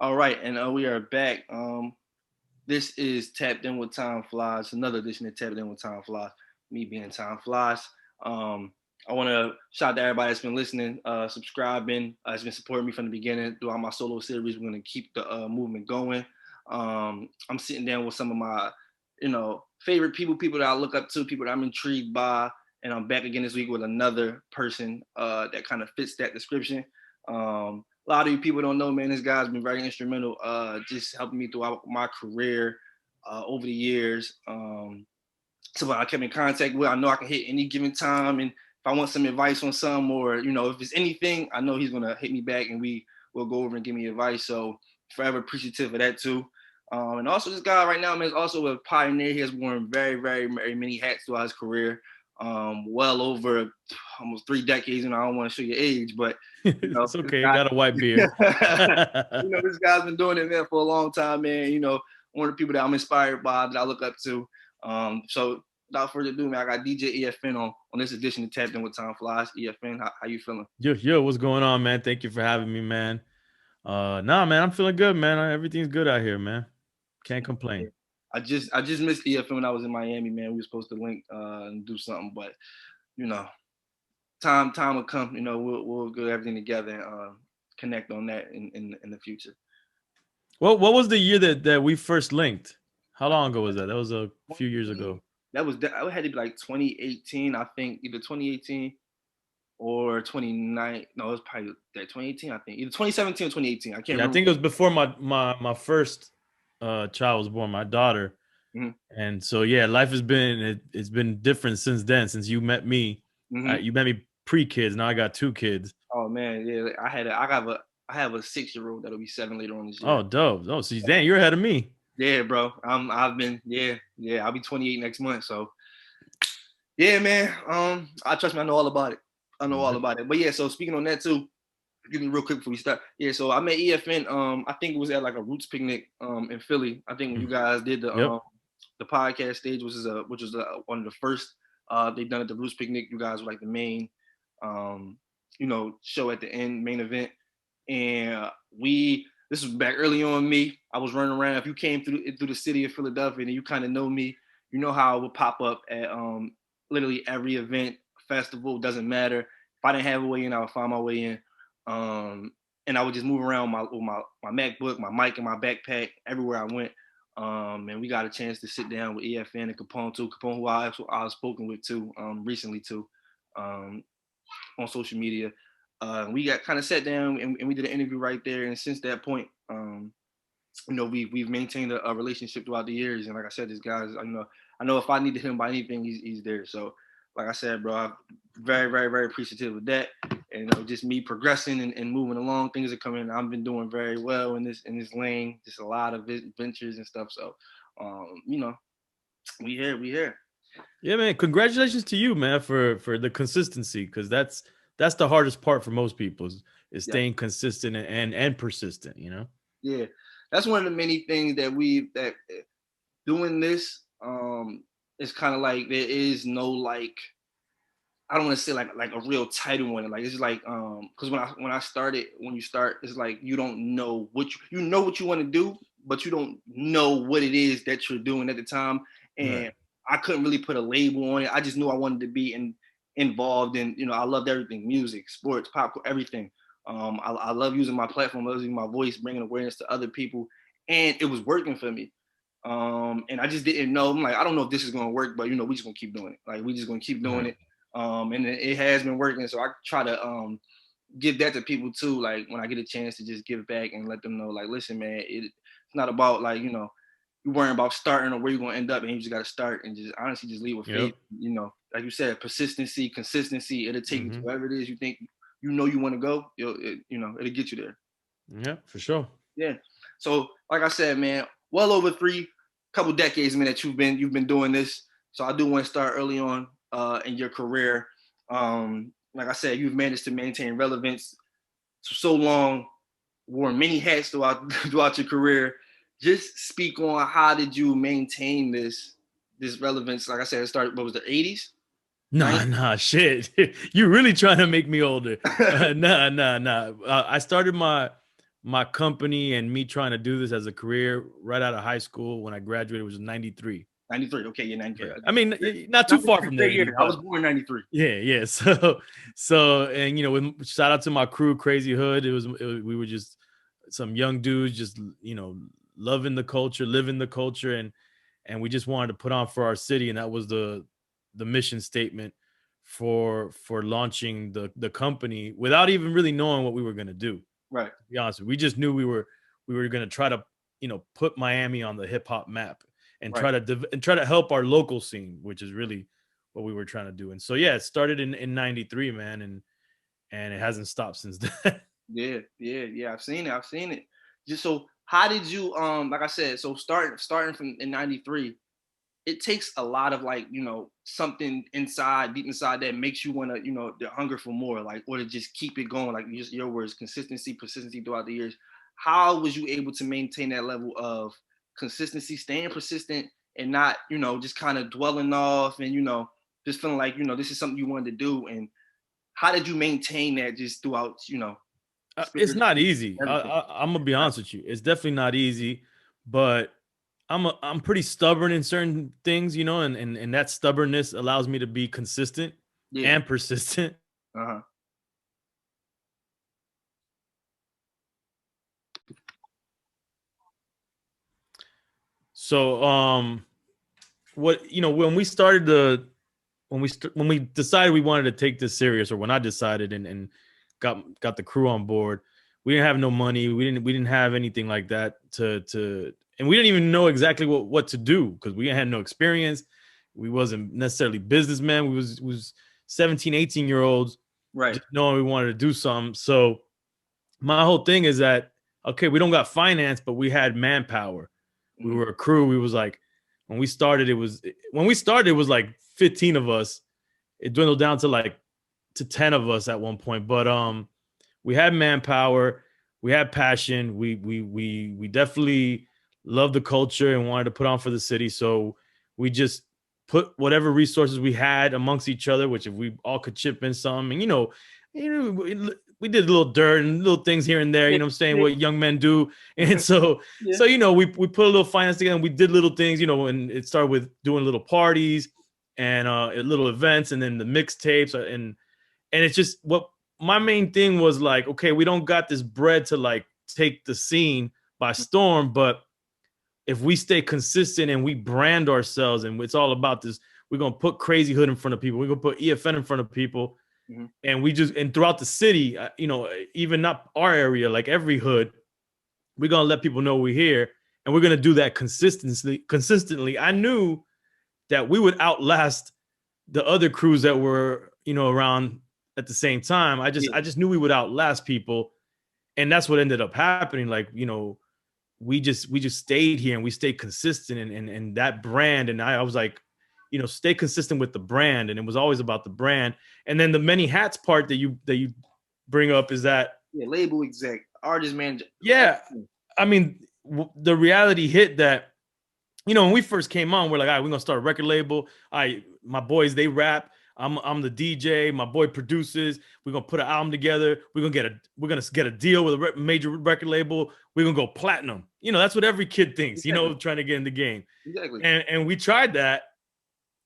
All right, and we are back. This is Tapped In with Time Flies, another edition of Tapped In with Time Flies. Me being Time Flies. I want to shout out to everybody that's been listening, subscribing, has been supporting me from the beginning throughout my solo series. We're going to keep the movement going. I'm sitting down with some of my, favorite people that I look up to, people that I'm intrigued by, and I'm back again this week with another person that kind of fits that description. A lot of you people don't know, man, this guy's been very instrumental, just helping me throughout my career over the years. So I kept in contact with, I know I can hit any given time, and if I want some advice on some, or if it's anything, I know he's gonna hit me back, and we will go over and give me advice. So forever appreciative of that too. And also this guy right now, man, is also a pioneer. He has worn very, very, very many hats throughout his career. Well over almost 3 decades, and I don't want to show your age, but It's this okay. guy, Got a white beard. this guy's been doing it, man, for a long time, man. One of the people that I'm inspired by, that I look up to. So without further ado, man, I got DJ EFN on this edition of Tapped In with Time Flies. EFN, how you feeling? Yo, what's going on, man? Thank you for having me, man. Nah, man, I'm feeling good, man. Everything's good out here, man. Can't complain. I just missed EFN when I was in Miami, man. We were supposed to link and do something, but you know, time will come. We'll get everything together and connect on that in the future. What was the year that we first linked? How long ago was that? That was a few years ago. That had to be like 2018, I think, either 2018 or 29. No, it was probably that 2018, I think, either 2017 or 2018. I can't Yeah, I remember. think it was before my first child was born, my daughter. Mm-hmm. And so yeah, life has been it's been different since then. Since you met me, Mm-hmm. you met me pre-kids. Now I got 2 kids. Oh man, yeah. I have a 6-year-old that'll be 7 later on this year. Oh, dope. Oh, so damn, you're ahead of me. Yeah, bro. I've been yeah. I'll be 28 next month. So yeah, man. I trust me. I know all about it. I know all about it. But yeah. So speaking on that too, give me real quick before we start. Yeah. So I met EFN. I think it was at like a Roots picnic in Philly. I think when you guys did Yep. the podcast stage, which was one of the first they done at the Roots picnic. You guys were like the main show at the end, main event. And this was back early on me. I was running around. If you came through the city of Philadelphia and you kind of know me, you know how I would pop up at literally every event, festival, doesn't matter. If I didn't have a way in, I would find my way in. And I would just move around with my MacBook, my mic, and my backpack everywhere I went. And we got a chance to sit down with EFN and Capone too. Capone, who I've spoken with too, recently too, on social media. We got kind of sat down and we did an interview right there. And since that point, we've maintained a relationship throughout the years. And like I said, this guy's, I know if I needed him by anything, he's there. So like I said, bro, I'm very, very, very appreciative of that. And just me progressing and moving along, things are coming. I've been doing very well in this lane, just a lot of ventures and stuff. So, we here. Yeah, man. Congratulations to you, man, for the consistency, because that's the hardest part for most people is Yeah. staying consistent and persistent. Yeah. That's one of the many things that doing this is kind of like there is no like, I don't want to say like a real title on it. Like it's just like because when you start, it's like you don't know what you know what you want to do, but you don't know what it is that you're doing at the time. And Right. I couldn't really put a label on it. I just knew I wanted to be involved in, I loved everything, music, sports, pop, everything. I love using my platform, I love using my voice, bringing awareness to other people, and it was working for me. And I just didn't know. I'm like, I don't know if this is gonna work, but we just gonna keep doing it. Like we just gonna keep doing Right. it. And it has been working. So I try to give that to people too. Like when I get a chance to just give back and let them know, like, listen, man, it's not about like you worrying about starting or where you're gonna end up, and you just gotta start and just honestly just lead with Yep. faith. Like you said, persistency, consistency. It'll take you to Hmm. wherever it is you think you want to go. It'll get you there. Yeah, for sure. Yeah. So like I said, man, well over couple decades, man, that you've been doing this. So I do want to start early on in your career. Like I said, you've managed to maintain relevance for so long, worn many hats throughout throughout your career. Just speak on how did you maintain this relevance? Like I said, it started. What was the 80s? Nah, shit. You really trying to make me older? Nah. I started my company and me trying to do this as a career right out of high school when I graduated was 93. 93. Okay, yeah, 93. Yeah. I mean, not too far from there, Yeah, I was but born in 93. yeah. So, and shout out to my crew, Crazy Hood. We were just some young dudes, just loving the culture, living the culture, and we just wanted to put on for our city, and that was the mission statement for launching the company without even really knowing what we were going to do. Right. To be honest, we just knew we were going to try to put Miami on the hip hop map and Right. try to help our local scene, which is really what we were trying to do. And so yeah, it started in 93, man, and it hasn't stopped since then. Yeah. I've seen it. Just so, how did you like I said, so starting from in 93, it takes a lot of like, something deep inside that makes you want to, the hunger for more, like, or to just keep it going, like just your words, consistency, persistency throughout the years. How was you able to maintain that level of consistency, staying persistent, and not, just kind of dwelling off and, just feeling like, this is something you wanted to do? And how did you maintain that just throughout, It's not easy. everything? I'm gonna be honest with you. It's definitely not easy, but I'm pretty stubborn in certain things, and that stubbornness allows me to be consistent Yeah. and persistent. Uh-huh. So, when we started when we decided we wanted to take this serious, or when I decided and got the crew on board, we didn't have no money. We didn't have anything like that and we didn't even know exactly what to do because we had no experience. We wasn't necessarily businessmen. We was 17, 18-year-olds, Right. just knowing we wanted to do something. So my whole thing is that, okay, we don't got finance, but we had manpower. We were a crew. We was like, when we started, it was like 15 of us. It dwindled down to 10 of us at one point. But we had manpower, we had passion. We definitely loved the culture and wanted to put on for the city. So we just put whatever resources we had amongst each other, which if we all could chip in some, and we did a little dirt and little things here and there, you know what I'm saying, what young men do. And so, we put a little finance together and we did little things, and it started with doing little parties and little events and then the mixtapes. And it's just what my main thing was like, okay, we don't got this bread to like take the scene by storm, but if we stay consistent and we brand ourselves and it's all about this, we're going to put Crazy Hood in front of people. We're going to put EFN in front of people. Mm-hmm. And throughout the city, even not our area, like every hood, we're going to let people know we're here and we're going to do that consistently. I knew that we would outlast the other crews that were, around at the same time. I just knew we would outlast people. And that's what ended up happening. Like, we just stayed here and we stayed consistent and that brand. And I was like, stay consistent with the brand. And it was always about the brand. And then the many hats part that you bring up is that label exec, artist manager. Yeah. I mean, the reality hit that, when we first came on, we're like, all right, we're going to start a record label. My boys, they rap. I'm the DJ. My boy produces. We're going to put an album together. We're going to get a deal with a major record label. We're going to go platinum. That's what every kid thinks, exactly. Trying to get in the game. Exactly. And we tried that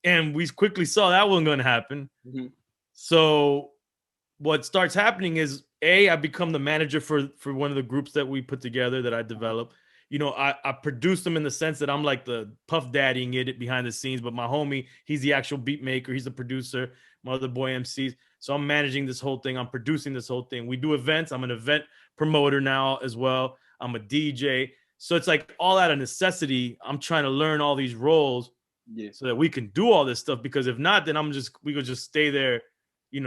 and we quickly saw that wasn't going to happen. Mm-hmm. So what starts happening is I become the manager for one of the groups that we put together that I developed. I produce them in the sense that I'm like the puff daddying it behind the scenes, but my homie, he's the actual beat maker. He's the producer. My other boy MCs. So I'm managing this whole thing. I'm producing this whole thing. We do events. I'm an event promoter now as well. I'm a DJ. So it's like all out of necessity. I'm trying to learn all these roles so that we can do all this stuff, because if not, then we could just stay there,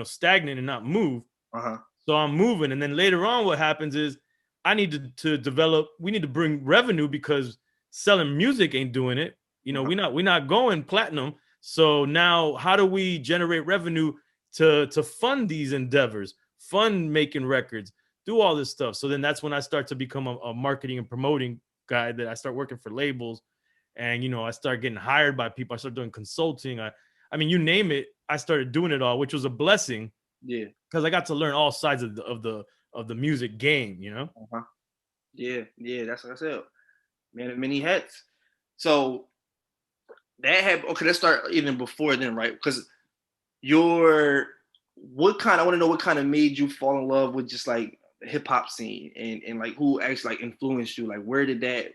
stagnant and not move. Uh-huh. So I'm moving. And then later on, what happens is I need to develop, we need to bring revenue because selling music ain't doing it. We're not going platinum. So now how do we generate revenue to fund these endeavors, fund making records, do all this stuff? So then that's when I start to become a marketing and promoting guy, that I start working for labels and, I start getting hired by people. I start doing consulting. I mean, you name it, I started doing it all, which was a blessing. Yeah. Because I got to learn all sides of the music game, Uh-huh. Yeah, that's what I said. Man of many hats. So that had okay. Let's start even before then, right? Because your what kind? I want to know what kind of made you fall in love with just like the hip hop scene and like who actually like influenced you. Like where did that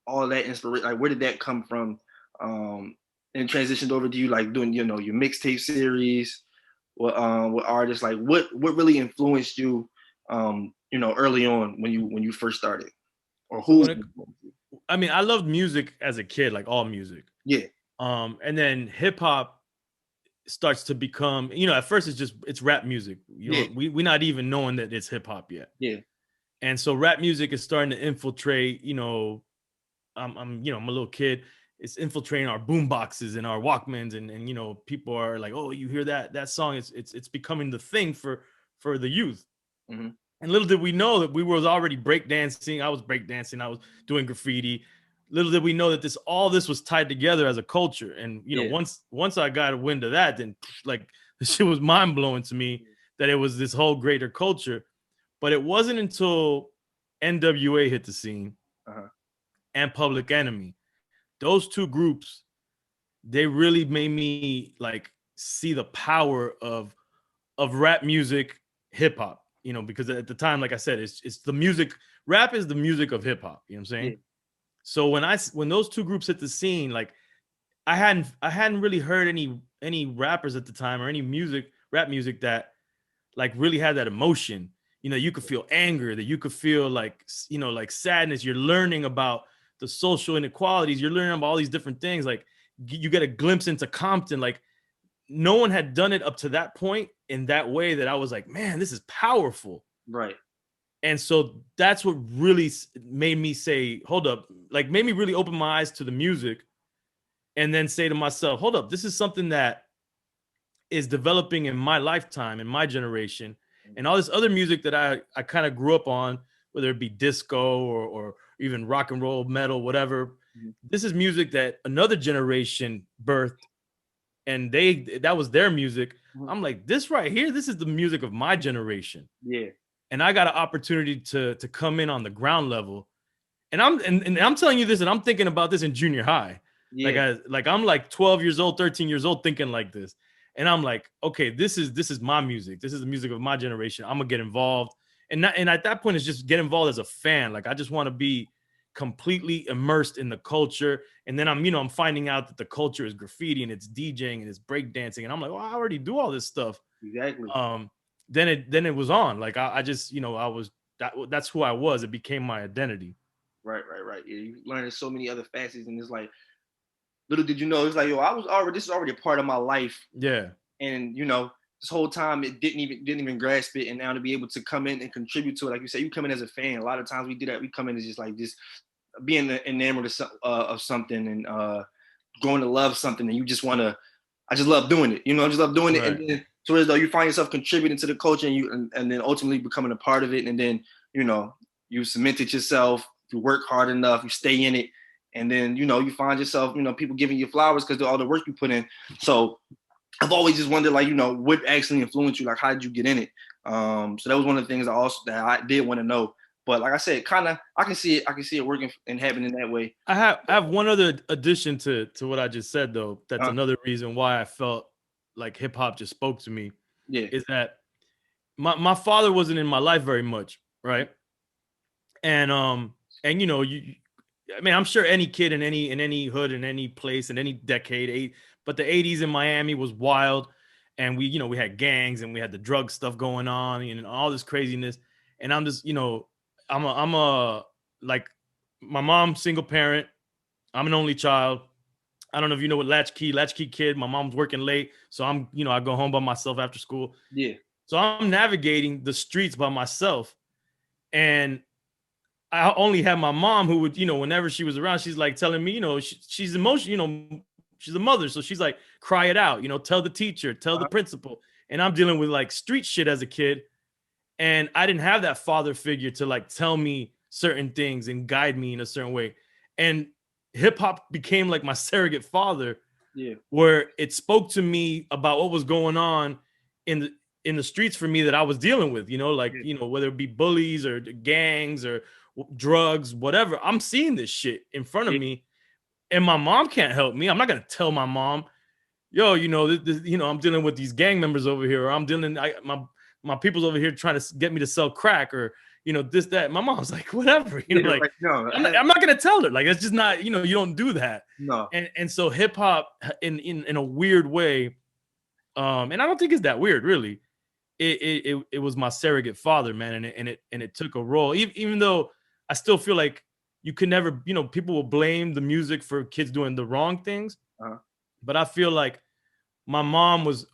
all that inspiration? Like where did that come from? And transitioned over to you like doing your mixtape series with artists. Like what really influenced you? Early on when you first started, or So who? I mean, I loved music as a kid, like all music. Yeah, And then hip hop starts to become, at first it's rap music. yeah, We're not even knowing that it's hip hop yet. yeah, And so rap music is starting to infiltrate, I'm a little kid. It's infiltrating our boom boxes and our Walkmans, and people are like, oh, you hear that song? It's becoming the thing for the youth. mm-hmm. And little did we know that we was already breakdancing. I was breakdancing. I was doing graffiti. Little did we know that all this was tied together as a culture. And Yeah, once I got a wind of that, then like the shit was mind blowing to me that it was this whole greater culture. But it wasn't until NWA hit the scene uh-huh. and Public Enemy. Those two groups, they really made me like see the power of rap music, hip hop, because at the time, like I said, it's the music. Rap is the music of hip hop. You know what I'm saying? Yeah, So when those two groups hit the scene, like I hadn't really heard any rappers at the time or any rap music that like really had that emotion. You could feel anger, that you could feel like like sadness. You're learning about the social inequalities. You're learning about all these different things. Like you get a glimpse into Compton. Like no one had done it up to that point in that way that I was like, man, this is powerful. right. And so that's what really made me say, hold up, like made me really open my eyes to the music and then say to myself, hold up, this is something that is developing in my lifetime, in my generation. And all this other music that I kind of grew up on, whether it be disco or even rock and roll, metal, whatever. Mm-hmm. This is music that another generation birthed, and that was their music. Mm-hmm. I'm like, this right here, this is the music of my generation. Yeah, And I got an opportunity to come in on the ground level. And I'm telling you this, and I'm thinking about this in junior high. yeah, I'm like 12 years old, 13 years old, thinking like this. And I'm like, okay, this is my music. This is the music of my generation. I'm gonna get involved. And at that point, it's just get involved as a fan. Like I just want to be completely immersed in the culture. And then I'm finding out that the culture is graffiti and it's DJing and it's breakdancing. And I'm like, well, I already do all this stuff. exactly. Then it was on. Like I just, I was that's who I was. It became my identity. Right. Yeah, you learning so many other facets, and it's like little did you know, it's like this is already a part of my life, Yeah. and this whole time it didn't even grasp it, and now to be able to come in and contribute to it, like you said, you come in as a fan. A lot of times we do that. We come in as just being enamored of something and growing to love something, and you just want to. I just love doing it. I just love doing it, and then so as though you find yourself contributing to the culture, and then ultimately becoming a part of it, and then you cemented yourself. You work hard enough, you stay in it, and then you find yourself, people giving you flowers because of all the work you put in. So I've always just wondered, like, what actually influenced you? Like, how did you get in it? So that was one of the things that I did want to know. But like I said, kind of, I can see it working and happening that way. I have one other addition to what I just said, though. That's another reason why I felt like hip hop just spoke to me. Yeah. Is that my father wasn't in my life very much, right? And I mean, I'm sure any kid in any hood, in any place, in any decade, but the 80s in Miami was wild, and we had gangs and we had the drug stuff going on and all this craziness. And I'm just, I'm a like my mom, single parent. I'm an only child. I don't know if you know what latchkey kid. My mom's working late, so I'm, I go home by myself after school. Yeah. So I'm navigating the streets by myself, and I only had my mom who would, whenever she was around, she's like telling me, she's emotional, she's a mother. So she's like, cry it out, tell the teacher, tell the principal. And I'm dealing with like street shit as a kid. And I didn't have that father figure to like tell me certain things and guide me in a certain way. And hip hop became like my surrogate father, Yeah. where it spoke to me about what was going on in in the streets for me that I was dealing with, you know, like, you know, whether it be bullies or gangs or drugs, whatever. I'm seeing this shit in front of me, and my mom can't help me. I'm not gonna tell my mom, yo, you know, you know, I'm dealing with these gang members over here, or I'm dealing, my people's over here trying to get me to sell crack, or, you know, this, that. My mom's like, whatever, you know, like, no, I'm not gonna tell her. Like, it's just not, you know, you don't do that. No. And so hip hop in a weird way, and I don't think it's that weird, really. It was my surrogate father, man, and it took a role, even though I still feel like you can never, you know, people will blame the music for kids doing the wrong things. But I feel like my mom was,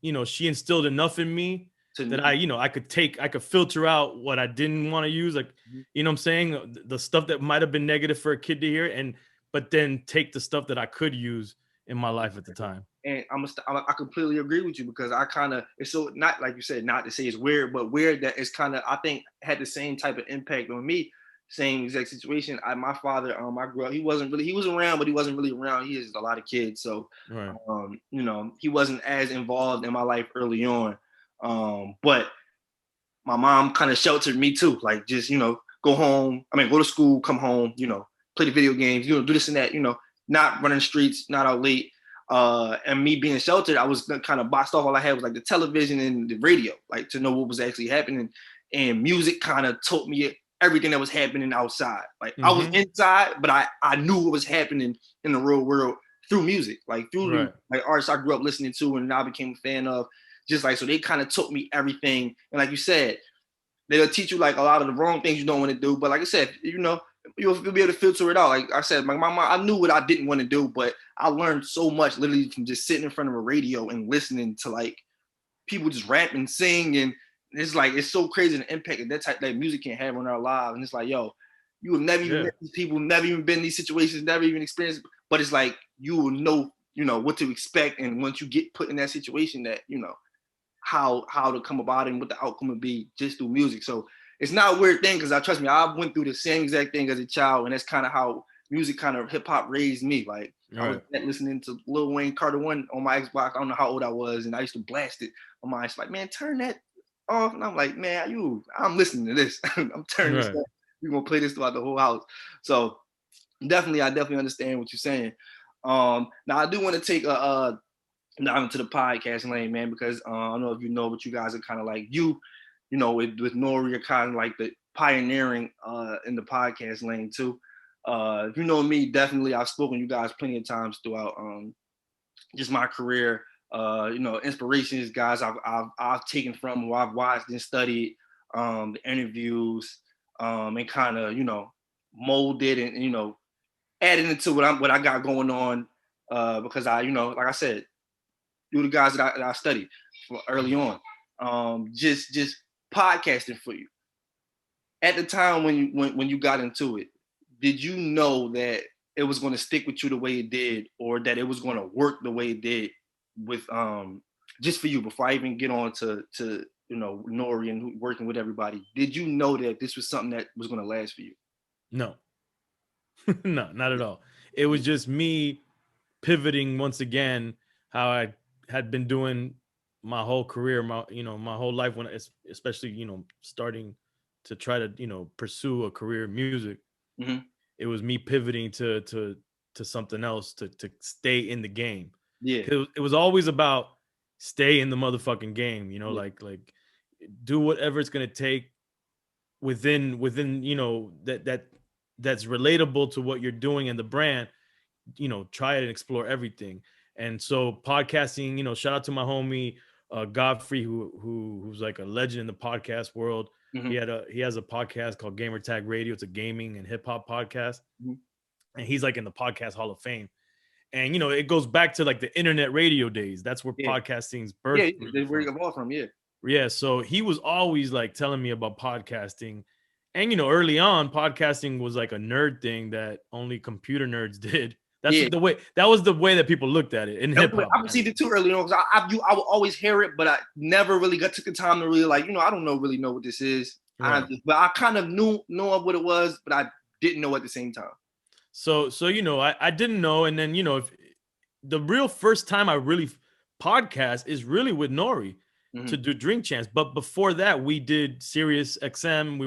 you know, she instilled enough in me that I, you know, I could filter out what I didn't want to use. Like, you know what I'm saying? The stuff that might've been negative for a kid to hear, but then take the stuff that I could use in my life at the time. And I completely agree with you, because I kind of, it's so, not like you said, not to say it's weird, but weird that it's kind of, I think, had the same type of impact on me. Same exact situation. My father, I grew up, he was around, but he wasn't really around. He has a lot of kids. So, right. You know, he wasn't as involved in my life early on. But my mom kind of sheltered me too. Like, just, you know, go to school, come home, you know, play the video games, you know, do this and that, you know, not running the streets, not out late. And me being sheltered, I was kind of boxed off. All I had was like the television and the radio, like, to know what was actually happening. And music kind of taught me everything that was happening outside. Like, I was inside, but I knew what was happening in the real world through music, like through the like artists I grew up listening to and I became a fan of. Just like, so they kind of taught me everything. And like you said, they'll teach you like a lot of the wrong things you don't want to do. But like I said, you know, you'll be able to filter it out. Like I said, my mom, I knew what I didn't want to do, but I learned so much literally from just sitting in front of a radio and listening to like people just rap and sing. And it's like, it's so crazy the impact that music can have on our lives. And it's like, yo, you have never even met these people, never even been in these situations, never even experienced, but it's like, you will know, you know, what to expect. And once you get put in that situation, that, you know, how to come about it and what the outcome would be just through music. So it's not a weird thing, because trust me, I went through the same exact thing as a child, and that's kind of how music, kind of hip hop raised me. Like, I was listening to Lil Wayne Carter One on my Xbox. I don't know how old I was, and I used to blast it on my. It's like, man, turn that off, and I'm like, man, I'm listening to this. I'm turning this off. We're gonna play this throughout the whole house. So I definitely understand what you're saying. Now I do want to take a now into the podcasting lane, man, because I don't know if you know, but you guys are kind of like, you know, with NORE, you're kind of like the pioneering in the podcast lane too. If you know me, definitely I've spoken to you guys plenty of times throughout just my career. You know, inspirations, guys I've taken from, who I've watched and studied, the interviews, and kind of, you know, molded and, you know, added into what I got going on, because I, you know, like I said, you the guys that I studied early on, just podcasting for you. At the time when you got into it, did you know that it was going to stick with you the way it did, or that it was going to work the way it did with just for you? Before I even get on to you know, NORE and working with everybody, did you know that this was something that was going to last for you? No. No, not at all. It was just me pivoting once again, how I had been doing my whole career, my whole life, when especially, you know, starting to try to, you know, pursue a career in music. It was me pivoting to something else to stay in the game. It was always about stay in the motherfucking game, you know, like do whatever it's gonna take within, you know, that's relatable to what you're doing and the brand. You know, try it and explore everything. And so podcasting, you know, shout out to my homie Godfrey, who's like a legend in the podcast world. He has a podcast called Gamer Tag Radio. It's a gaming and hip hop podcast, and he's like in the podcast Hall of Fame. And you know, it goes back to like the internet radio days. That's where podcasting's birth. Yeah, where you evolved from. Yeah. So he was always like telling me about podcasting. And you know, early on, podcasting was like a nerd thing that only computer nerds did. That's the way. That was the way that people looked at it in hip hop. I perceived it too early on, because I would always hear it, but I never really took the time to really, like, you know, I don't really know what this is. But I kind of knew of what it was, but I didn't know at the same time. So you know, I didn't know, and then, you know, if the real first time I really podcast is really with NORE. to do Drink Champs. But before that, we did Sirius XM.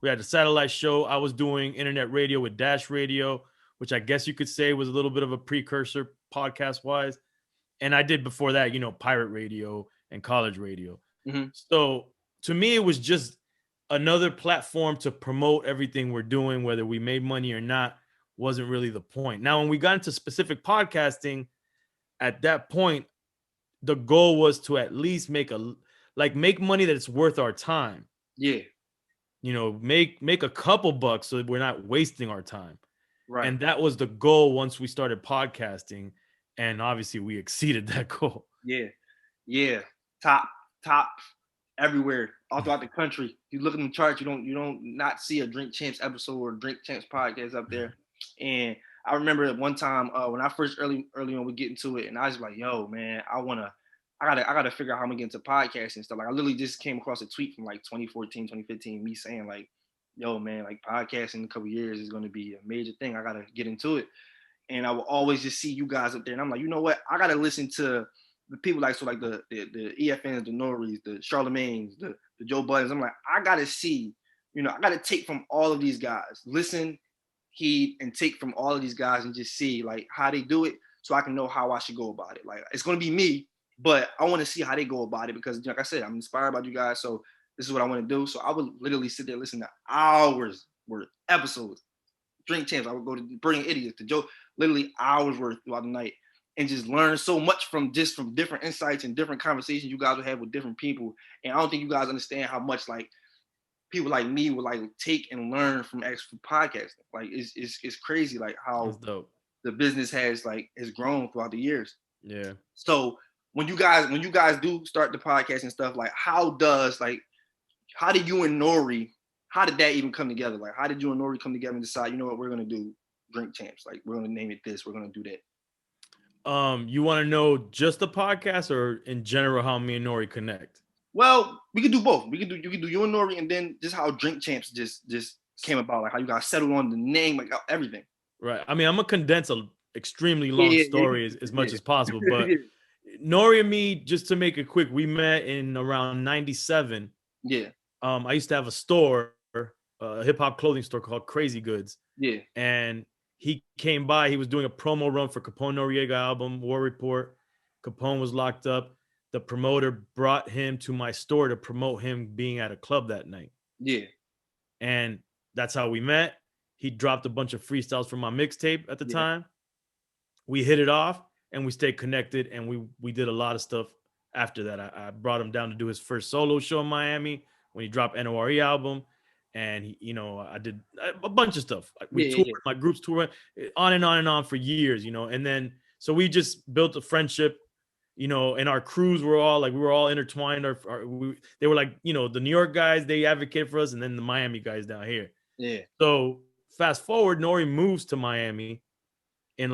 We had a satellite show. I was doing internet radio with Dash Radio, which I guess you could say was a little bit of a precursor podcast wise. And I did before that, pirate radio and college radio. So to me, it was just another platform to promote everything we're doing, whether we made money or not, wasn't really the point. Now, when we got into specific podcasting, at that point, the goal was to at least make money that's worth our time. Yeah. Make a couple bucks so that we're not wasting our time. Right. And that was the goal once we started podcasting. And obviously we exceeded that goal. Yeah. Yeah. Top everywhere, all throughout the country. You look in the charts, you don't not see a Drink Champs episode or Drink Champs podcast up there. And I remember at one time when I first early on we get into it, and I was like, yo, man, I gotta figure out how I'm gonna get into podcasting and stuff. Like I literally just came across a tweet from like 2014, 2015, me saying like, yo, man, like podcasting in a couple years is gonna be a major thing. I gotta get into it. And I will always just see you guys up there. And I'm like, you know what? I gotta listen to the people like the EFNs, the NOREs, the Charlemagne's, the Joe Buttons. I'm like, I gotta see, I gotta take from all of these guys, listen, heed, and take from all of these guys and just see like how they do it so I can know how I should go about it. Like it's gonna be me, but I want to see how they go about it because like I said, I'm inspired by you guys. So this is what I want to do. So I would literally sit there, listen to hours worth episodes. Drink Champs. I would go to Brilliant Idiots, to Joe, literally hours worth throughout the night, and just learn so much from different insights and different conversations you guys would have with different people. And I don't think you guys understand how much like people like me would like take and learn from actual podcasting. Like it's crazy like how the business has grown throughout the years. Yeah. So when you guys do start the podcast and stuff, like how did you and NORE, how did that even come together? Like how did you and NORE come together and decide, you know what, we're gonna do Drink Champs? Like we're gonna name it this, we're gonna do that. You want to know just the podcast or in general how me and NORE connect? Well, we could do both. You could do you and NORE, and then just how Drink Champs just came about, like how you guys settled on the name, like everything. Right. I mean, I'm gonna condense a extremely long story as much as possible, but NORE and me, just to make it quick, we met in around 97. Yeah. I used to have a store, a hip hop clothing store called Crazy Goods. Yeah. And he came by. He was doing a promo run for Capone Noriega album, War Report. Capone was locked up. The promoter brought him to my store to promote him being at a club that night. Yeah. And that's how we met. He dropped a bunch of freestyles from my mixtape at the time. We hit it off and we stayed connected, and we did a lot of stuff after that. I brought him down to do his first solo show in Miami when he dropped NORE album. And I did a bunch of stuff. We toured, my groups toured on and on for years, and then, so we just built a friendship, and our crews were all we were all intertwined. They were like, the New York guys, they advocated for us. And then the Miami guys down here. Yeah. So fast forward, NORE moves to Miami in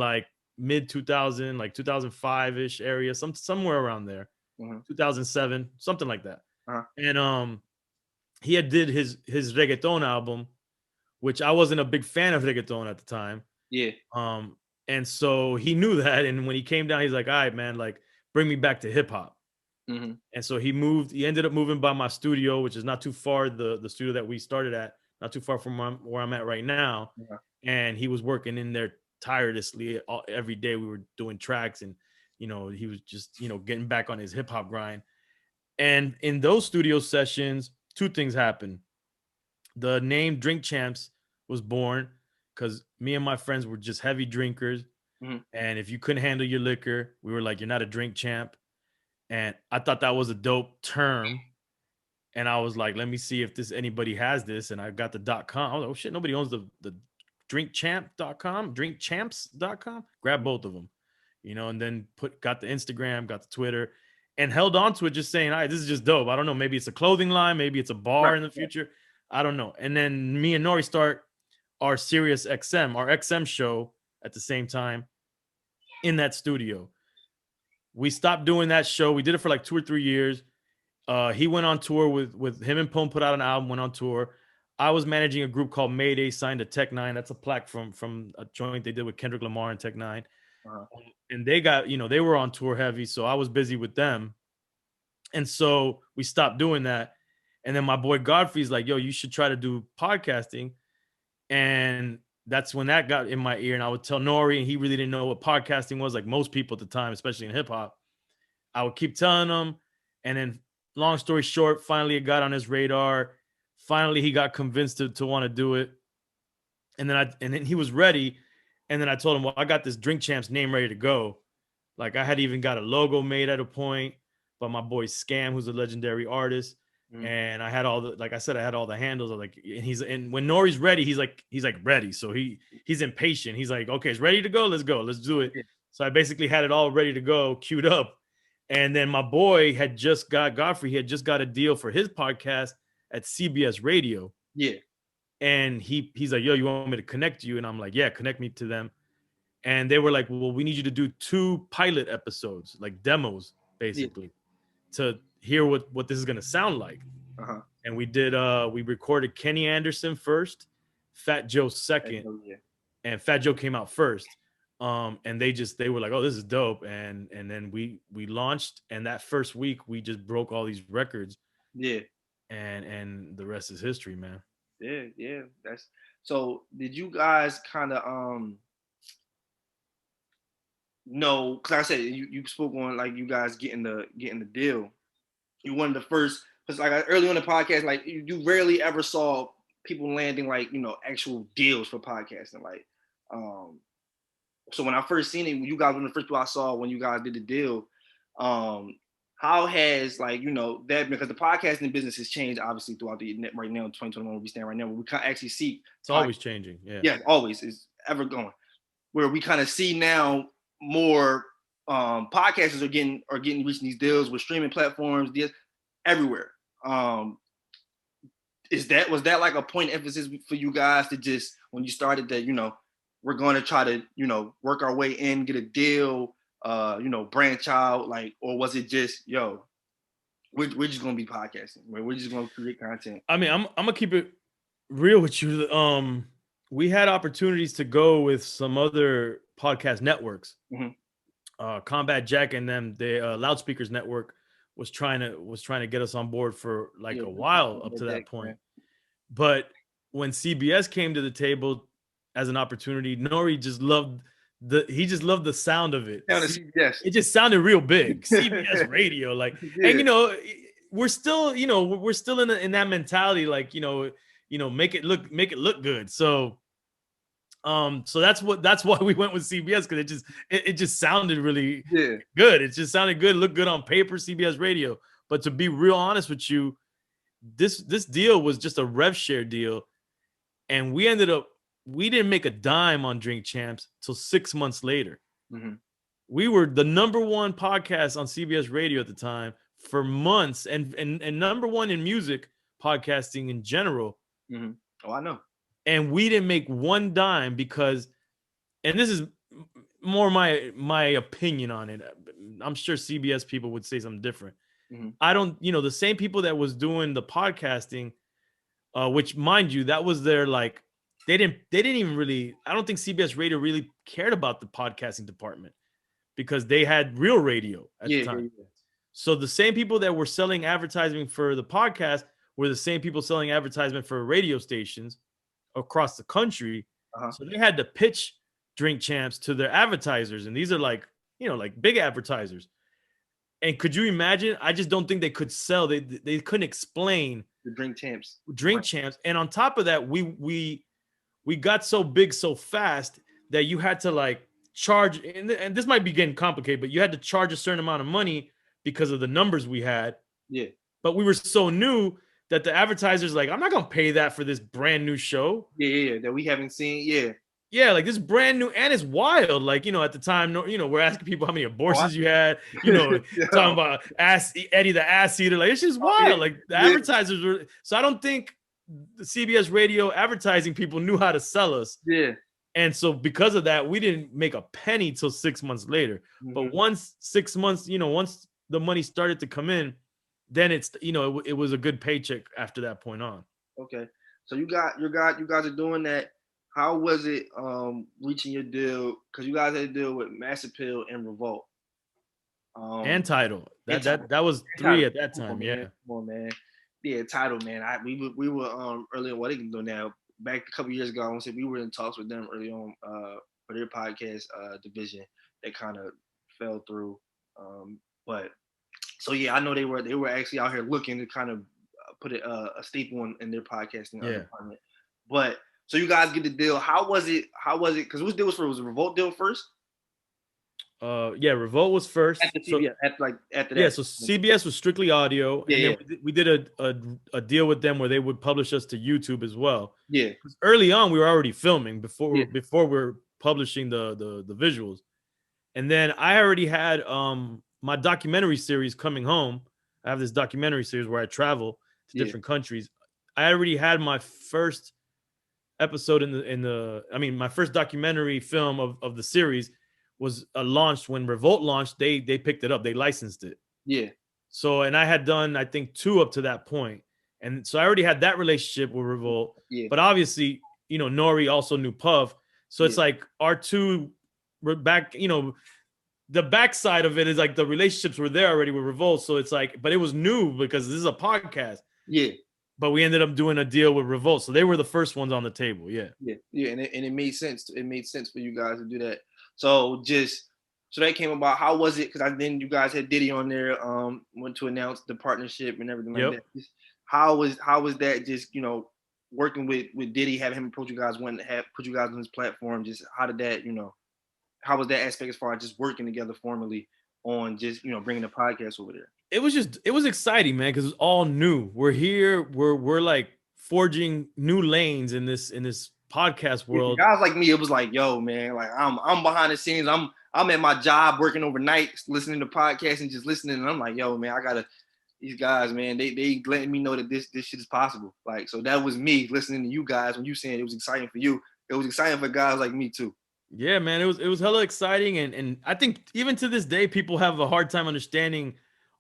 mid 2000, 2005-ish area, somewhere around there, 2007, something like that. And, he had did his reggaeton album, which I wasn't a big fan of reggaeton at the time. Yeah. And so he knew that. And when he came down, he's like, all right, man, bring me back to hip hop. And so he ended up moving by my studio, which is not too far, the studio that we started at, not too far from where I'm at right now. Yeah. And he was working in there tirelessly every day. We were doing tracks, and, he was just, getting back on his hip hop grind. And in those studio sessions, two things happened. The name Drink Champs was born because me and my friends were just heavy drinkers. And if you couldn't handle your liquor, we were like, you're not a drink champ. And I thought that was a dope term. And I was like, let me see if anybody has this. And I got the .com. I was like, oh shit, nobody owns the drinkchamp.com, drinkchamps.com. Grab both of them, and then got the Instagram, got the Twitter, and held on to it, just saying, all right, this is just dope. I don't know. Maybe it's a clothing line. Maybe it's a bar in the future. I don't know. And then me and NORE start our Sirius XM, our XM show at the same time in that studio. We stopped doing that show. We did it for 2 or 3 years. He went on tour with him and Pone, put out an album, went on tour. I was managing a group called Mayday, signed to Tech Nine. That's a plaque from a joint they did with Kendrick Lamar and Tech Nine. And they got, they were on tour heavy. So I was busy with them. And so we stopped doing that. And then my boy Godfrey's like, yo, you should try to do podcasting. And that's when that got in my ear. And I would tell Nori, and he really didn't know what podcasting was, like most people at the time, especially in hip hop. I would keep telling him. And then, long story short, finally it got on his radar. Finally, he got convinced to want to do it. And then he was ready. And then I told him, well, I got this Drink Champs name ready to go. Like, I had even got a logo made at a point by my boy Scam, who's a legendary artist. And I had all the, like I said, I had all the handles. I was like, and when Nori's ready, he's like ready. So he's impatient. He's like, okay, it's ready to go. Let's go. Let's do it. Yeah. So I basically had it all ready to go, queued up. And then my boy Godfrey, he had just got a deal for his podcast at CBS Radio. Yeah. And he's like, yo, you want me to connect you? And I'm like, yeah, connect me to them. And they were like, well, we need you to do 2 pilot episodes, like demos, basically, to hear what this is going to sound like. Uh-huh. And we did, we recorded Kenny Anderson first, Fat Joe second, and Fat Joe came out first. And they were like, oh, this is dope. And then we launched, and that first week we just broke all these records. Yeah. And the rest is history, man. Yeah. So did you guys kind of, no, because I said you spoke on like you guys getting the deal. You one of the first, because like early on the podcast, like you rarely ever saw people landing like actual deals for podcasting. Like, so when I first seen it, you guys were the first people I saw when you guys did the deal. How has like that, because the podcasting business has changed obviously throughout the net right now in 2021 where we stand right now, where we can actually see it's always changing. Yeah, always is ever going. Where we kind of see now more podcasters are getting reaching these deals with streaming platforms, everywhere. Was that like a point of emphasis for you guys to just when you started that we're going to try to work our way in, get a deal, branch out, like, or was it just we're just gonna be podcasting, we're just gonna create content? I mean, I'm gonna keep it real with you. We had opportunities to go with some other podcast networks. Mm-hmm. Combat Jack and them, the Loudspeakers Network was trying to get us on board for like a while up to that point. But when CBS came to the table as an opportunity, Nori just loved the sound of it. It just sounded real big. CBS Radio, like, and we're still in that mentality, like make it look good. So that's why we went with CBS, because it just sounded really good. It just sounded good, looked good on paper, CBS Radio. But to be real honest with you, this deal was just a rev share deal, and we didn't make a dime on Drink Champs till 6 months later. Mm-hmm. We were the number one podcast on CBS Radio at the time for months, and number one in music podcasting in general. Mm-hmm. Oh, I know. And we didn't make one dime because, and this is more my opinion on it, I'm sure CBS people would say something different. Mm-hmm. I don't, the same people that was doing the podcasting, which mind you, that was their like, they didn't even really, I don't think CBS Radio really cared about the podcasting department because they had Real Radio at the time. Yeah. So the same people that were selling advertising for the podcast were the same people selling advertisement for radio stations across the country. Uh-huh. So they had to pitch Drink Champs to their advertisers. And these are like, like big advertisers. And could you imagine? I just don't think they could sell. They couldn't explain the Drink Champs. Champs. And on top of that, we got so big so fast that you had to like charge, and this might be getting complicated, but you had to charge a certain amount of money because of the numbers we had. Yeah. But we were so new that the advertisers like, I'm not gonna pay that for this brand new show. Yeah, that we haven't seen. Yeah, like this brand new, and it's wild. Like, at the time, we're asking people how many abortions you had, talking about Eddie the ass eater. Like, it's just wild. Yeah. Like the advertisers were, so I don't think the CBS Radio advertising people knew how to sell us. Yeah. And so because of that, we didn't make a penny till 6 months later. Mm-hmm. But once 6 months, once the money started to come in, then it's, it was a good paycheck after that point on. Okay. So you guys are doing that. How was it reaching your deal? Because you guys had a deal with Mass Appeal and Revolt. And Title. That was three at that time. Yeah. Come on, man. Yeah, Title, man. We were earlier. What they can do now? Back a couple years ago, I want to say we were in talks with them early on for their podcast division that kind of fell through. But so yeah, I know they were actually out here looking to kind of put a staple in their podcasting department. But so you guys get the deal. How was it? Because whose deal was first? Was the Revolt deal first? Revolt was first. After CBS, after that. Yeah, so CBS was strictly audio, and then we did a deal with them where they would publish us to YouTube as well. Yeah. Early on, we were already filming before we were publishing the visuals, and then I already had my documentary series Coming Home. I have this documentary series where I travel to different countries. I already had my first episode my first documentary film of the series was launched when Revolt launched. They picked it up. They licensed it. Yeah. So, and I had done, I think, 2 up to that point. And so I already had that relationship with Revolt. Yeah. But obviously, NORE also knew Puff. So it's like our 2 back, the backside of it is like the relationships were there already with Revolt. So it's like, but it was new because this is a podcast. Yeah. But we ended up doing a deal with Revolt. So they were the first ones on the table. Yeah. Yeah. Yeah. And it made sense. It made sense for you guys to do that. So that came about. How was it? Because then you guys had Diddy on there, went to announce the partnership and everything like that. How was that? Just working with Diddy, having him approach you guys, wanting to put you guys on his platform. Just how did that? How was that aspect as far as just working together formally on just bringing the podcast over there? It was exciting, man, because it's all new. We're here. We're like forging new lanes in this podcast world. Guys like me, it was like, yo, man, like I'm behind the scenes. I'm at my job working overnight, listening to podcasts and just listening. And I'm like, yo, man, these guys, man, they letting me know that this shit is possible. Like, so that was me listening to you guys when you saying it was exciting for you. It was exciting for guys like me too. Yeah, man, it was hella exciting. And I think even to this day, people have a hard time understanding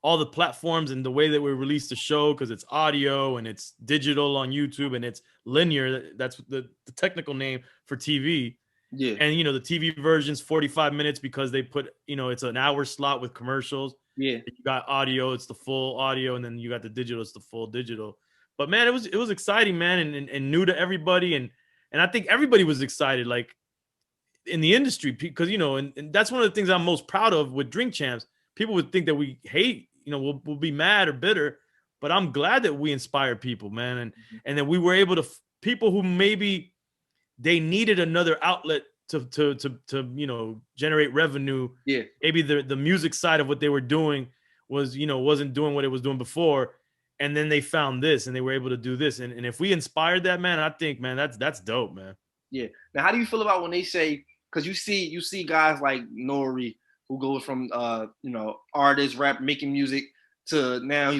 all the platforms and the way that we release the show, because it's audio and it's digital on YouTube and it's linear. That's the technical name for TV. Yeah. And the TV version's 45 minutes because they put, it's an hour slot with commercials. Yeah. You got audio, it's the full audio, and then you got the digital, it's the full digital. But man, it was exciting, man, and new to everybody. And I think everybody was excited, like in the industry, because and that's one of the things I'm most proud of with Drink Champs. People would think that we hate, we'll be mad or bitter, but I'm glad that we inspire people, man. And that we were able to, people who maybe they needed another outlet to generate revenue. Yeah. Maybe the music side of what they were doing was, wasn't doing what it was doing before. And then they found this and they were able to do this. And if we inspired that, man, I think, man, that's dope, man. Yeah. Now, how do you feel about when they say, because you see guys like NORE, who goes from artist, rap, making music, to now he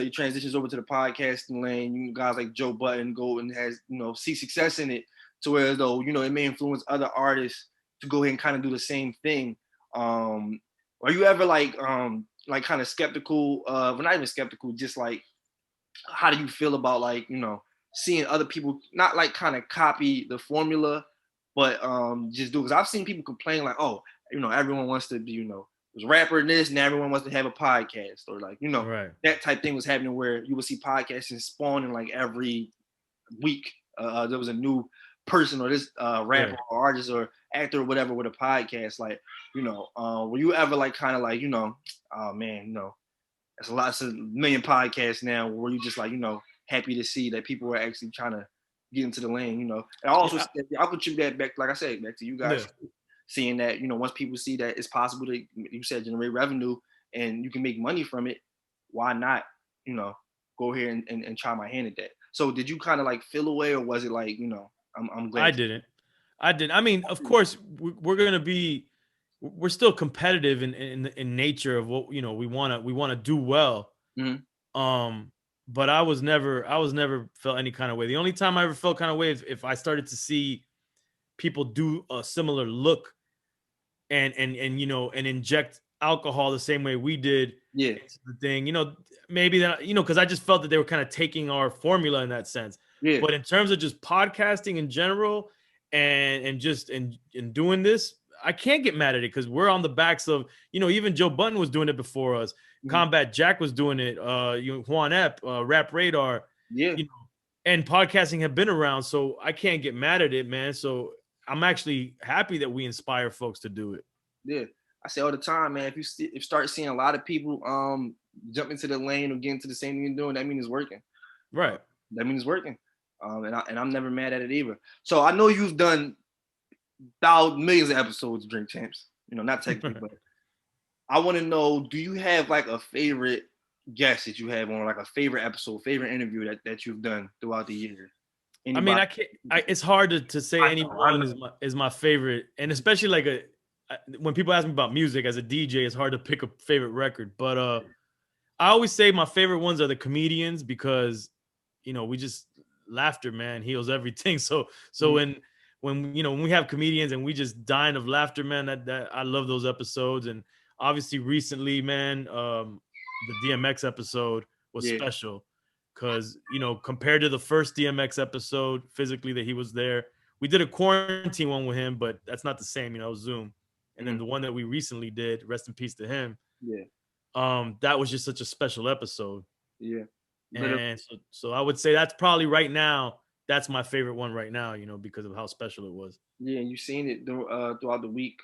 transitions over to the podcasting lane. You guys like Joe Budden go and has see success in it, to where though it may influence other artists to go ahead and kind of do the same thing. Are you ever like kind of skeptical? Well, not even skeptical, just like how do you feel about like seeing other people not like kind of copy the formula, but just do? Because I've seen people complain like, oh, everyone wants to be, was rapper in this, and everyone wants to have a podcast, or like, right. That type thing was happening where you would see podcasting spawning like every week. There was a new person or this rapper or artist or actor or whatever with a podcast. Like, were you ever like kind of like, oh man, there's lots of million podcasts now. Were you just like, happy to see that people were actually trying to get into the lane, And I also I'll contribute that back, like I said, back to you guys. Yeah. Seeing that, once people see that it's possible to, you said, generate revenue and you can make money from it, why not, go here and try my hand at that? So did you kind of like feel away, or was it like, I'm glad? I didn't. I mean, of course, we're still competitive in nature of what, we want to do well. Mm-hmm. But I was never felt any kind of way. The only time I ever felt kind of way is if I started to see people do a similar look and inject alcohol the same way we did. Yeah. Into the thing, maybe that, because I just felt that they were kind of taking our formula in that sense. Yeah. But in terms of just podcasting in general and just in doing this, I can't get mad at it because we're on the backs of, even Joe Button was doing it before us. Combat Jack was doing it. Juan Ep, Rap Radar. Yeah. And podcasting have been around, so I can't get mad at it, man. So I'm actually happy that we inspire folks to do it. Yeah, I say all the time, man. If you start seeing a lot of people jump into the lane or get into the same thing you're doing, that means it's working. Right. That means it's working. And I'm never mad at it either. So I know you've done millions of episodes of Drink Champs. Not technically, but I want to know: do you have like a favorite guest that you have on, like a favorite episode, favorite interview that you've done throughout the year? Anybody? I mean, I can't. It's hard to say anyone is my favorite, and especially like when people ask me about music as a DJ, it's hard to pick a favorite record. But I always say my favorite ones are the comedians because we just laughter, man, heals everything. So when we have comedians and we just dying of laughter, man, that I love those episodes. And obviously recently, man, the DMX episode was special because compared to the first DMX episode physically that he was there, we did a quarantine one with him, but that's not the same, Zoom. And then the one that we recently did, rest in peace to him. That was just such a special episode. And so I would say that's probably right now, that's my favorite one right now, because of how special it was. Yeah, and you've seen it throughout the week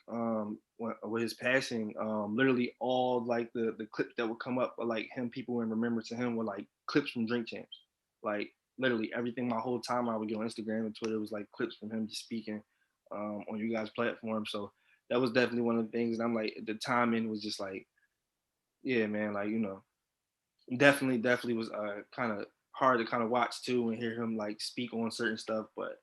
with his passing. Literally all like the clips that would come up of like him, people in remembrance to him were like clips from Drink Champs. Like literally everything, my whole time I would get on Instagram and Twitter was like clips from him just speaking on you guys' platform. So that was definitely one of the things. And I'm like, the timing was just like, yeah, man, like, definitely was kind of hard to kind of watch too and hear him like speak on certain stuff. But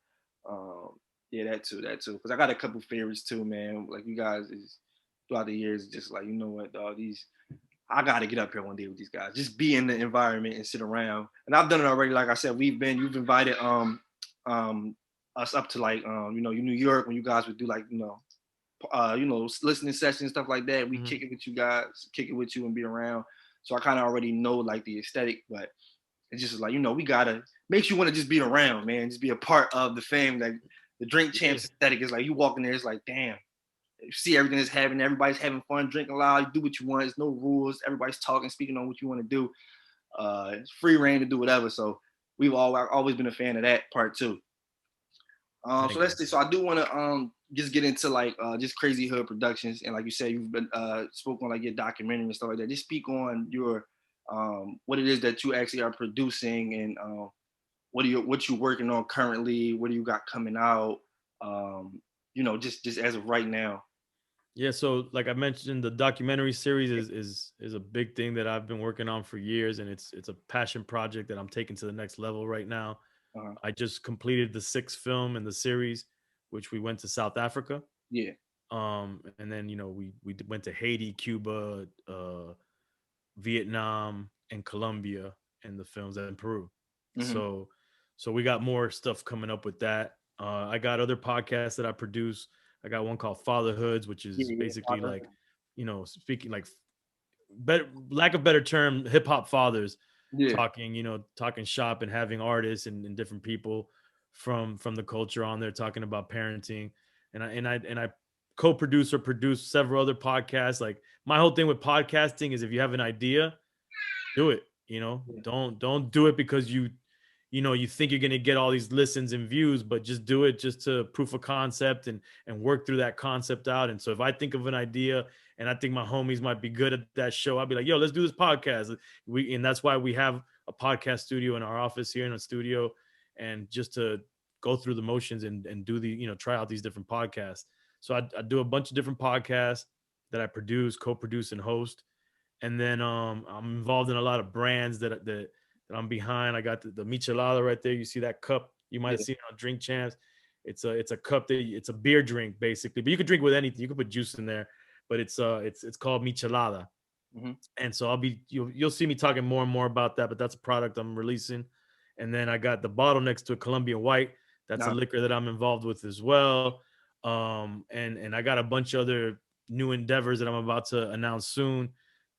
yeah, that too. Because I got a couple favorites too, man. Like you guys is throughout the years, just like, what, dog, I got to get up here one day with these guys. Just be in the environment and sit around. And I've done it already. Like I said, you've invited us up to like New York when you guys would do like listening sessions, stuff like that. We kick it with you guys, kick it with you and be around. So I kind of already know like the aesthetic, but it's just like, we gotta, makes you want to just be around, man, just be a part of the fam. Like the Drink Champs aesthetic is like, you walk in there, it's like, damn, you see everything that's happening, everybody's having fun, drinking loud, you do what you want, there's no rules, everybody's talking, speaking on what you want to do. It's free reign to do whatever. So I've always been a fan of that part too. So let's see. So I do want to just get into like just Crazy Hood Productions, and like you said, you've been spoke on like your documentary and stuff like that. Just speak on your what it is that you actually are producing, and what you're working on currently. What do you got coming out? Just as of right now. Yeah, so like I mentioned, the documentary series is a big thing that I've been working on for years, and it's a passion project that I'm taking to the next level right now. I just completed the 6th film in the series, which we went to South Africa. Yeah. And then we went to Haiti, Cuba, Vietnam, and Colombia, and the films in Peru. So we got more stuff coming up with that. I got other podcasts that I produce. I got one called Fatherhoods, which is basically like, speaking like lack of better term, hip hop fathers. Talking shop and having artists and different people from the culture on there talking about parenting. And I co-produce or produce several other podcasts. Like my whole thing with podcasting is if you have an idea, do it. Don't do it because you think you're going to get all these listens and views, but just do it just to proof of concept and work through that concept out. And so if I think of an idea and I think my homies might be good at that show, I'll be like, yo, let's do this podcast. And that's why we have a podcast studio in our office here in the studio, and just to go through the motions and do try out these different podcasts. So I do a bunch of different podcasts that I produce, co-produce, and host. And then I'm involved in a lot of brands that I'm behind. I got the Michelada right there. You see that cup? You might have seen it on Drink Champs. It's a cup it's a beer drink basically, but you could drink with anything. You could put juice in there, but it's called Michelada. And so you'll see me talking more and more about that. But that's a product I'm releasing. And then I got the bottle next to a Colombian White. That's a liquor that I'm involved with as well. And I got a bunch of other new endeavors that I'm about to announce soon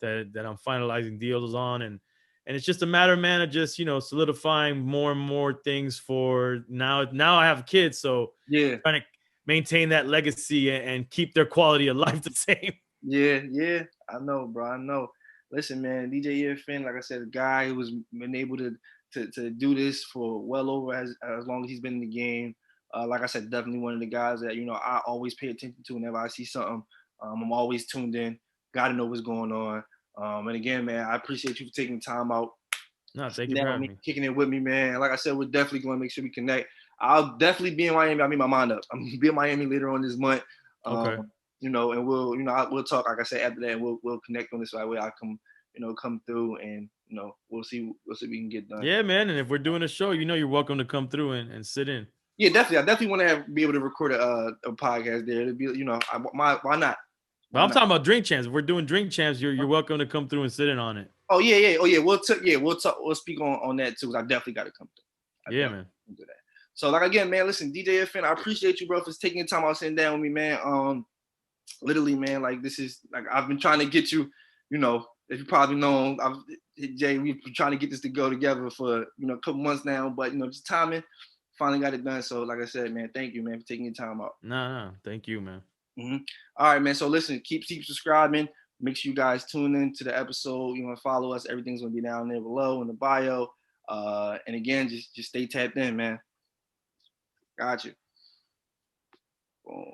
that I'm finalizing deals on. And it's just a matter, man, of just, solidifying more and more things for now. Now I have kids. So trying to maintain that legacy and keep their quality of life the same. Yeah, I know, bro. I know. Listen, man, DJ EFN, like I said, a guy who's been able to do this for well over as long as he's been in the game. Like I said, definitely one of the guys that I always pay attention to whenever I see something. I'm always tuned in. Got to know what's going on. And again, man, I appreciate you for taking time out. No, thank you for having me. Kicking it with me, man. Like I said, we're definitely going to make sure we connect. I'll definitely be in Miami. I made my mind up. I'm gonna be in Miami later on this month. Okay. And we'll talk, like I said, after that, and we'll connect on this right way. I come through, and we'll see what we can get done. Yeah, man. And if we're doing a show, you're welcome to come through and sit in. Yeah, definitely. I definitely want to be able to record a podcast there. It'd be, why not? But I'm talking about Drink Champs. If we're doing Drink Champs, you're welcome to come through and sit in on it. Oh yeah. We'll talk. We'll speak on that too. 'Cause I definitely got to come through. Yeah, man. Do that. So like again, man, listen, DJ EFN, I appreciate you, bro, for taking the time out sitting down with me, man. Literally, man, like this is like I've been trying to get you. If you probably know, Jay, we've been trying to get this to go together for a couple months now, but just timing. Finally got it done. So like I said, man, thank you, man, for taking your time out. No, thank you, man. Mm-hmm. All right, man. So listen, keep subscribing. Make sure you guys tune in to the episode. Follow us. Everything's gonna be down there below in the bio. And again, just stay tapped in, man. Got you. Boom.